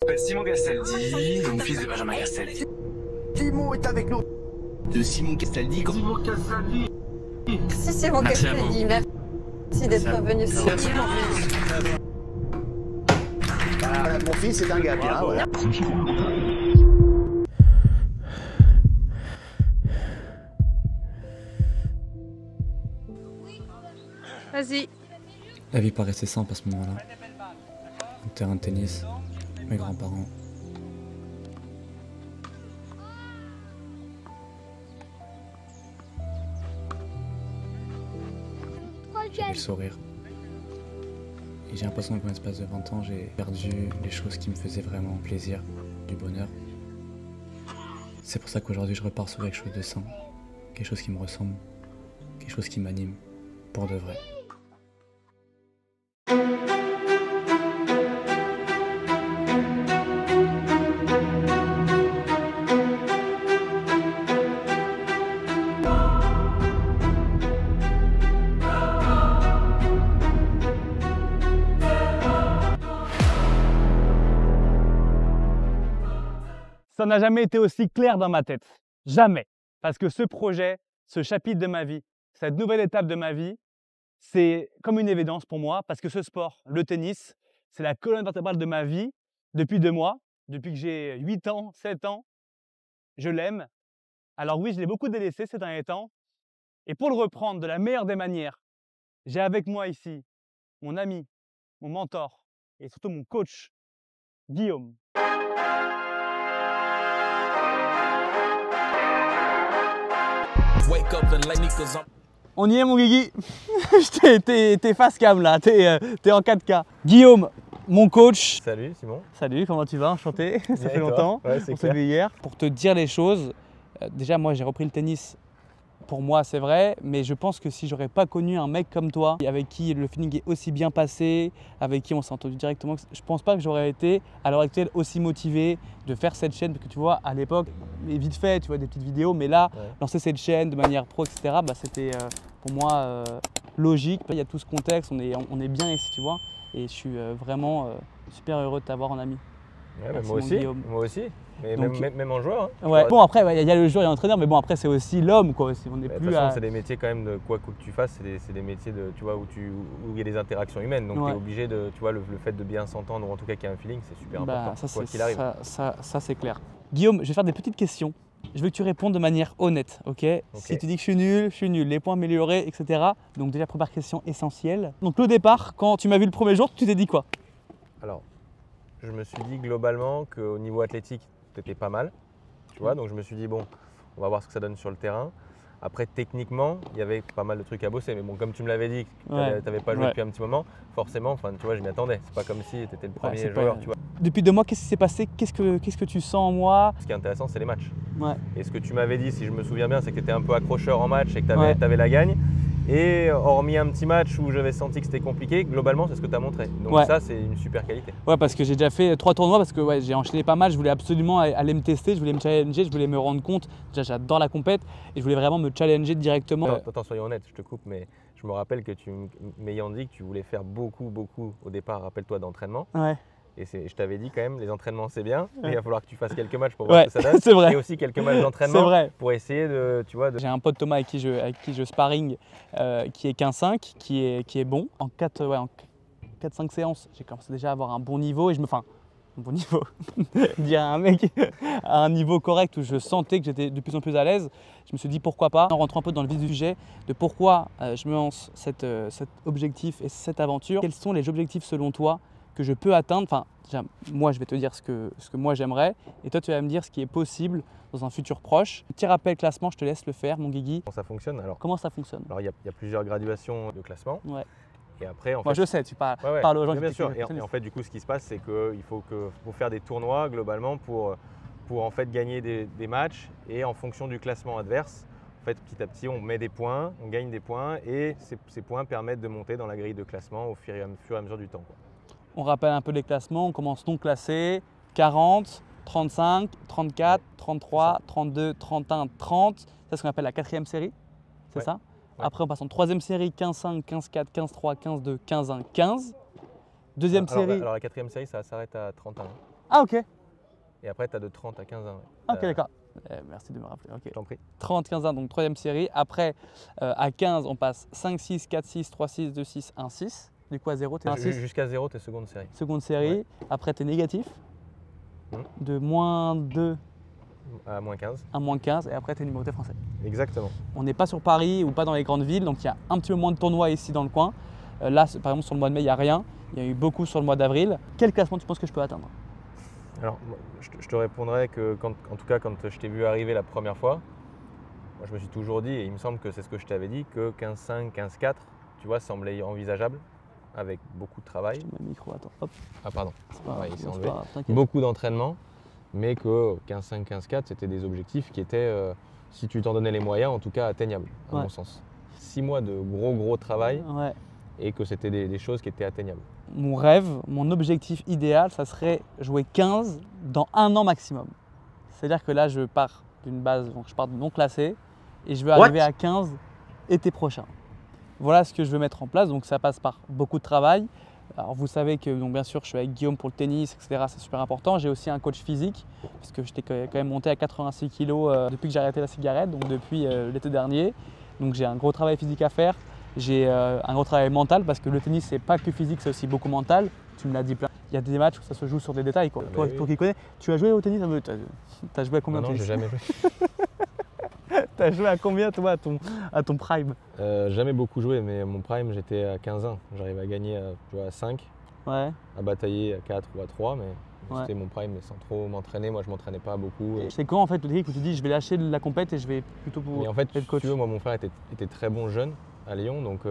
m'appelle Simon Castaldi, mon fils de Benjamin Castaldi. Simon est avec nous. De Simon Castaldi. Simon Castaldi. Si Simon Merci à Castaldi, vous. merci d'être venu sur Merci mon fils. Voilà, mon fils est un gars bien. Voilà. Vas-y. La vie paraissait simple à ce moment-là. Un terrain de tennis, mes grands-parents. Et le sourire. Et j'ai l'impression qu'en l'espace de 20 ans, j'ai perdu les choses qui me faisaient vraiment plaisir, du bonheur. C'est pour ça qu'aujourd'hui, je repars sur quelque chose de sain, quelque chose qui me ressemble, quelque chose qui m'anime, pour de vrai. Ça n'a jamais été aussi clair dans ma tête. Jamais. Parce que ce projet, ce chapitre de ma vie, cette nouvelle étape de ma vie, c'est comme une évidence pour moi parce que ce sport, le tennis, c'est la colonne vertébrale de ma vie depuis 2 mois, depuis que j'ai 8 ans, 7 ans. Je l'aime. Alors oui, je l'ai beaucoup délaissé ces derniers temps. Et pour le reprendre de la meilleure des manières, j'ai avec moi ici mon ami, mon mentor et surtout mon coach, Guillaume. On y est mon Guigui. T'es face cam là, t'es en 4K. Guillaume, mon coach. Salut Simon. Salut, comment tu vas? Enchanté, ça Bien fait et toi? longtemps. Ouais, c'est On s'est clair. vu hier. Pour te dire les choses, déjà moi j'ai repris le tennis. Pour moi c'est vrai, mais je pense que si j'aurais pas connu un mec comme toi, avec qui le feeling est aussi bien passé, avec qui on s'est entendu directement, je pense pas que j'aurais été à l'heure actuelle aussi motivé de faire cette chaîne, parce que tu vois à l'époque, mais vite fait, tu vois des petites vidéos, mais là, Ouais. lancer cette chaîne de manière pro, etc., bah, c'était pour moi logique. Il y a tout ce contexte, on est bien ici, tu vois, et je suis vraiment super heureux de t'avoir en ami. Ouais, Merci, moi mon aussi. Guillaume. Moi aussi. Mais Donc, même en joueur. Hein. Ouais. Bon après, il y a le joueur et l'entraîneur, mais bon après c'est aussi l'homme quoi. On n'est De toute plus façon, à... c'est des métiers quand même de quoi que tu fasses, c'est des métiers de, tu vois, où il y a des interactions humaines. Donc Ouais. tu es obligé de, tu vois, le fait de bien s'entendre ou en tout cas qu'il y a un feeling, c'est super important. Quoi qu'il arrive. Ça c'est clair. Guillaume, je vais faire des petites questions. Je veux que tu répondes de manière honnête, ok? Si tu dis que je suis nul, les points améliorés, etc. Donc déjà première question essentielle. Donc le départ, quand tu m'as vu le premier jour, tu t'es dit quoi? Alors, je me suis dit globalement qu'au niveau athlétique, tu étais pas mal. Tu vois, donc je me suis dit, bon, on va voir ce que ça donne sur le terrain. Après, techniquement, il y avait pas mal de trucs à bosser. Mais bon, comme tu me l'avais dit, tu n'avais pas joué Ouais. depuis un petit moment, forcément, tu vois, je m'y attendais. C'est pas comme si tu étais le premier c'est pas- joueur, tu vois. Depuis 2 mois, qu'est-ce qui s'est passé? Qu'est-ce que tu sens en moi? Ce qui est intéressant, c'est les matchs. Ouais. Et ce que tu m'avais dit, si je me souviens bien, c'est que tu étais un peu accrocheur en match et que tu Ouais. avais la gagne. Et hormis un petit match où j'avais senti que c'était compliqué, globalement, c'est ce que tu as montré. Donc Ouais. ça, c'est une super qualité. Ouais, parce que j'ai déjà fait 3 tournois, parce que ouais, j'ai enchaîné pas mal. Je voulais absolument aller me tester, je voulais me challenger, je voulais me rendre compte. Déjà, j'adore la compète et je voulais vraiment me challenger directement. Attends, soyons honnêtes, je te coupe, mais je me rappelle que tu m'ayant dit que tu voulais faire beaucoup au départ, rappelle-toi, d'entraînement. Ouais, Et je t'avais dit quand même, les entraînements c'est bien, mais Ouais. il va falloir que tu fasses quelques matchs pour voir ouais, ce que ça donne. c'est vrai. Et aussi quelques matchs C'est d'entraînement vrai. pour essayer de, tu vois, de... J'ai un pote Thomas avec qui je sparring qui est 15-5, qui est bon. En 4-5 séances, j'ai commencé déjà à avoir un bon niveau et un bon niveau, dire à un mec à un niveau correct où je sentais que j'étais de plus en plus à l'aise. Je me suis dit pourquoi pas, en rentrant un peu dans le vif du sujet, de pourquoi je me lance cet objectif et cette aventure. Quels sont les objectifs selon toi que je peux atteindre? Enfin, déjà, moi je vais te dire ce que moi j'aimerais et toi tu vas me dire ce qui est possible dans un futur proche. Petit rappel classement, je te laisse le faire mon Guigui. Comment ça fonctionne alors? Comment ça fonctionne? Alors il y a plusieurs graduations de classement. Ouais. Et après, en Moi fait, je sais, tu parles Ouais, aux gens bien, qui bien sûr. t'écoutent. Et en fait, du coup, ce qui se passe, c'est qu'il faut faire des tournois globalement pour en fait gagner des matchs et en fonction du classement adverse. En fait, petit à petit, on met des points, on gagne des points et ces points permettent de monter dans la grille de classement au fur et à mesure du temps, quoi. On rappelle un peu les classements, on commence non classé, 40, 35, 34, 33, 32, 31, 30. C'est ce qu'on appelle la 4e série, c'est Ouais. ça? Ouais. Après on passe en 3e série, 15-5, 15-4, 15-3, 15-2, 15-1, 15. Deuxième série, Alors la 4e série, ça s'arrête à 31. Ah ok. Et après, tu as de 30 à 15 ans. Ouais. Ok, d'accord. Merci de me rappeler. Ok. Je t'en prie. 30, 15, 1, donc troisième série. Après, à 15, on passe 5, 6, 4, 6, 3, 6, 2, 6, 1, 6. Du coup, à 0, tu es 1, 6. Jusqu'à 0, tu es seconde série. Seconde série. Ouais. Après, tu es négatif. Hum. De moins 2 À moins 15. à moins 15. Et après, tu es numéroté français. Exactement. On n'est pas sur Paris ou pas dans les grandes villes. Donc, il y a un petit peu moins de tournois ici dans le coin. Là, par exemple, sur le mois de mai, il n'y a rien. Il y a eu beaucoup sur le mois d'avril. Quel classement tu penses que je peux atteindre? Alors, je te répondrais que, en tout cas, quand je t'ai vu arriver la première fois, moi, je me suis toujours dit, et il me semble que c'est ce que je t'avais dit, que 15-5, 15-4, tu vois, semblait envisageable, avec beaucoup de travail. Je te mets le micro, attends. Hop. Ah, pardon. C'est pas grave, Ouais, il s'est c'est enlevé. pas grave, t'inquiète. Beaucoup d'entraînement, mais que 15-5, 15-4, c'était des objectifs qui étaient, si tu t'en donnais les moyens, en tout cas atteignables, à Ouais. mon sens. 6 mois de gros travail, Ouais. et que c'était des choses qui étaient atteignables. Mon rêve, mon objectif idéal, ça serait jouer 15 dans 1 an maximum. C'est-à-dire que là, je pars d'une base, donc je pars de non classé et je veux arriver à 15 été prochain. Voilà ce que je veux mettre en place. Donc ça passe par beaucoup de travail. Alors vous savez que donc bien sûr, je suis avec Guillaume pour le tennis, etc. C'est super important. J'ai aussi un coach physique parce que j'étais quand même monté à 86 kg depuis que j'ai arrêté la cigarette, donc depuis l'été dernier. Donc j'ai un gros travail physique à faire. J'ai un gros travail mental parce que le tennis, c'est pas que physique, c'est aussi beaucoup mental. Tu me l'as dit plein. Il y a des matchs où ça se joue sur des détails. Quoi. Ah Toi, bah oui. pour qui connaît, tu as joué au tennis? Tu as joué à combien Non, au j'ai tennis? jamais joué. Tu as joué à combien toi à ton prime? Jamais beaucoup joué, mais mon prime, j'étais à 15 ans. J'arrivais à gagner à 5, Ouais. à batailler à 4 ou à 3, mais Ouais. c'était mon prime, mais sans trop m'entraîner. Moi, je m'entraînais pas beaucoup. C'est quand en fait le déclic où tu dis je vais lâcher de la compète et je vais plutôt pour Et en fait, être si coach? tu veux, moi, mon frère était très bon jeune à Lyon, donc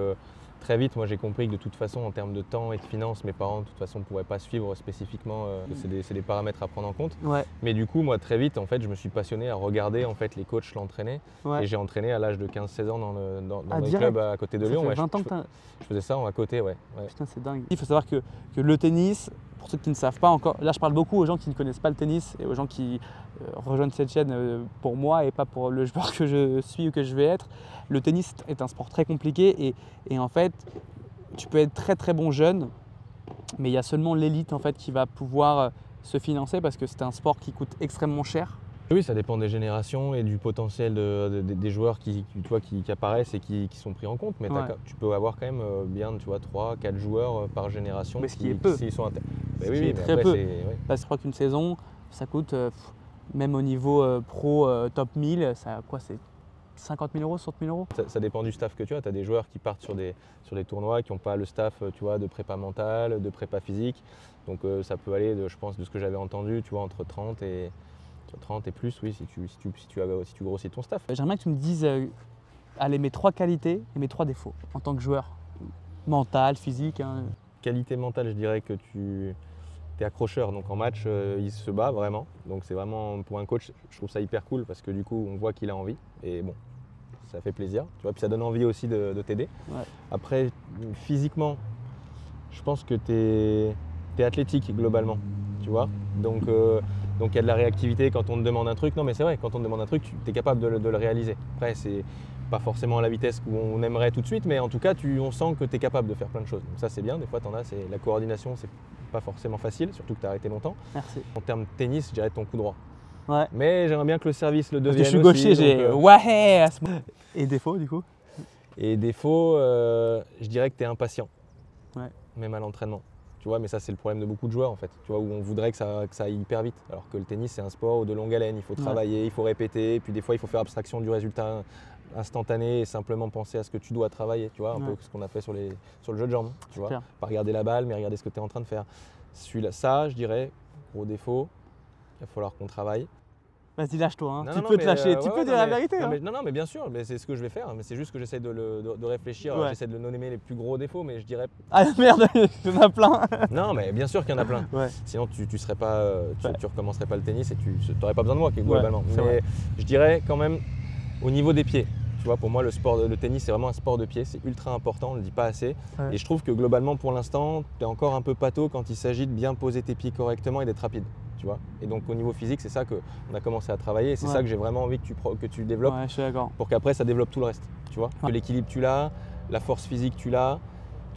très vite, moi, j'ai compris que de toute façon, en termes de temps et de finances, mes parents, de toute façon, ne pourraient pas suivre spécifiquement. C'est des paramètres à prendre en compte. Ouais. Mais du coup, moi, très vite, en fait, je me suis passionné à regarder en fait les coachs l'entraîner. Ouais. Et j'ai entraîné à l'âge de 15-16 ans dans Ah, le direct. club à côté de Ça Lyon. fait Ouais, 20 ans que t'as- je faisais ça à côté, ouais. Putain, c'est dingue. Il faut savoir que le tennis, pour ceux qui ne savent pas encore, là je parle beaucoup aux gens qui ne connaissent pas le tennis et aux gens qui rejoignent cette chaîne pour moi et pas pour le joueur que je suis ou que je vais être. Le tennis est un sport très compliqué et en fait, tu peux être très bon jeune, mais il y a seulement l'élite en fait qui va pouvoir se financer parce que c'est un sport qui coûte extrêmement cher. Oui, ça dépend des générations et du potentiel des joueurs qui apparaissent et qui sont pris en compte. Mais Ouais. tu peux avoir quand même bien 3-4 joueurs par génération Mais ce qui est peu. s'ils sont Ce oui, qui oui, est mais très après, peu. ouais. Là, je crois qu'une saison, ça coûte, même au niveau pro top 1000, ça, quoi, c'est 50 000 euros, 60 000 euros. Ça dépend du staff que tu as. Tu as des joueurs qui partent sur des tournois qui n'ont pas le staff de prépa mentale, de prépa physique. Donc ça peut aller, je pense, de ce que j'avais entendu, entre 30 et plus, oui, si tu grossis ton staff. J'aimerais bien que tu me dises allez, mes 3 qualités et mes 3 défauts en tant que joueur. Mental, physique. Hein. Qualité mentale, je dirais que tu es accrocheur. Donc en match, il se bat vraiment. Donc c'est vraiment, pour un coach, je trouve ça hyper cool parce que du coup, on voit qu'il a envie. Et bon, ça fait plaisir. Tu vois, puis ça donne envie aussi de t'aider. Ouais. Après, physiquement, je pense que tu es athlétique globalement. Tu vois, donc il y a de la réactivité quand on te demande un truc. Non mais c'est vrai, quand on te demande un truc, tu es capable de le réaliser. Après, c'est pas forcément à la vitesse où on aimerait tout de suite, mais en tout cas, on sent que tu es capable de faire plein de choses. Donc ça, c'est bien. Des fois, c'est la coordination, c'est pas forcément facile, surtout que tu as arrêté longtemps. Merci. En termes de tennis, je dirais ton coup droit. Ouais. Mais j'aimerais bien que le service le Parce devienne que je suis aussi, gaucher, j'ai donc, ouais à ce moment. Et défaut du coup? Et défaut, je dirais que tu es impatient, Ouais. même à l'entraînement. Tu vois, mais ça, c'est le problème de beaucoup de joueurs en fait. Tu vois, où on voudrait que ça aille hyper vite. Alors que le tennis, c'est un sport de longue haleine. Il faut travailler, il faut répéter. Et puis des fois, il faut faire abstraction du résultat instantané et simplement penser à ce que tu dois travailler. Tu vois, un peu ce qu'on a fait sur le jeu de jambes. Tu vois, clair. pas regarder la balle, mais regarder ce que tu es en train de faire. Ça, je dirais, gros défaut, il va falloir qu'on travaille. Vas-y, lâche-toi. Hein. Non, Tu non, peux mais, te lâcher, tu ouais, peux ouais, dire la vérité. Non, hein. mais, non, mais bien sûr, mais c'est ce que je vais faire. Mais c'est juste que j'essaie de réfléchir. Ouais. J'essaie de nommer les plus gros défauts, mais je dirais. Ah merde, il y en a plein. Non, mais bien sûr qu'il y en a plein. Ouais. Sinon, tu serais pas, Ouais. tu recommencerais pas le tennis et tu n'aurais pas besoin de moi globalement. c'est Mais vrai. je dirais quand même au niveau des pieds. Tu vois, pour moi, le tennis, c'est vraiment un sport de pied. C'est ultra important, on ne le dit pas assez. Ouais. Et je trouve que globalement, pour l'instant, tu es encore un peu pâteau quand il s'agit de bien poser tes pieds correctement et d'être rapide. Tu vois. Et donc, au niveau physique, c'est ça qu'on a commencé à travailler. Et c'est Ouais. ça que j'ai vraiment envie que tu développes Ouais, je suis d'accord. pour qu'après, ça développe tout le reste. Tu vois. Que Ouais. l'équilibre, tu l'as, la force physique, tu l'as.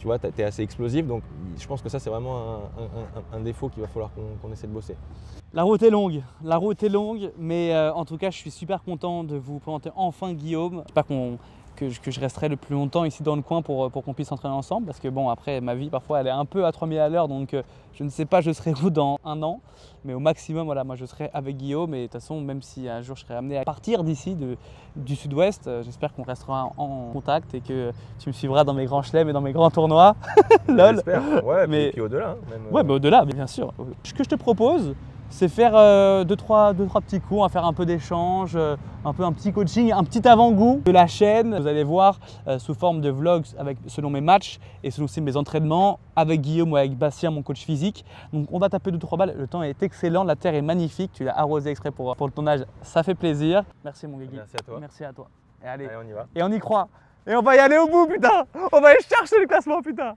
tu vois, tu es assez explosif. Donc je pense que ça, c'est vraiment un défaut qu'il va falloir qu'on essaie de bosser. La route est longue, mais en tout cas, je suis super content de vous présenter enfin Guillaume. J'espère que je resterai le plus longtemps ici dans le coin pour qu'on puisse s'entraîner ensemble, parce que bon, après, ma vie, parfois, elle est un peu à 3000 à l'heure, donc je ne sais pas je serai où dans 1 an, mais au maximum, voilà, moi, je serai avec Guillaume, et de toute façon, même si un jour je serai amené à partir d'ici, du sud-ouest, j'espère qu'on restera en contact et que tu me suivras dans mes grands chelems et dans mes grands tournois. Lol. J'espère, ouais, Mais- puis au-delà. Hein, même, Ouais, mais au-delà, bien sûr. Ce que je te propose, c'est faire 2-3 petits cours, faire un peu d'échange, un petit coaching, un petit avant-goût de la chaîne. Vous allez voir sous forme de vlogs selon mes matchs et selon aussi mes entraînements avec Guillaume ou avec Bastien, mon coach physique. Donc on va taper 2-3 balles. Le temps est excellent, la terre est magnifique. Tu l'as arrosé exprès pour le tournage, ça fait plaisir. Merci mon Guigui. Merci à toi. Merci à toi. Et allez, Allez, on y va. et on y croit. Et on va y aller au bout, putain. On va aller chercher le classement, putain.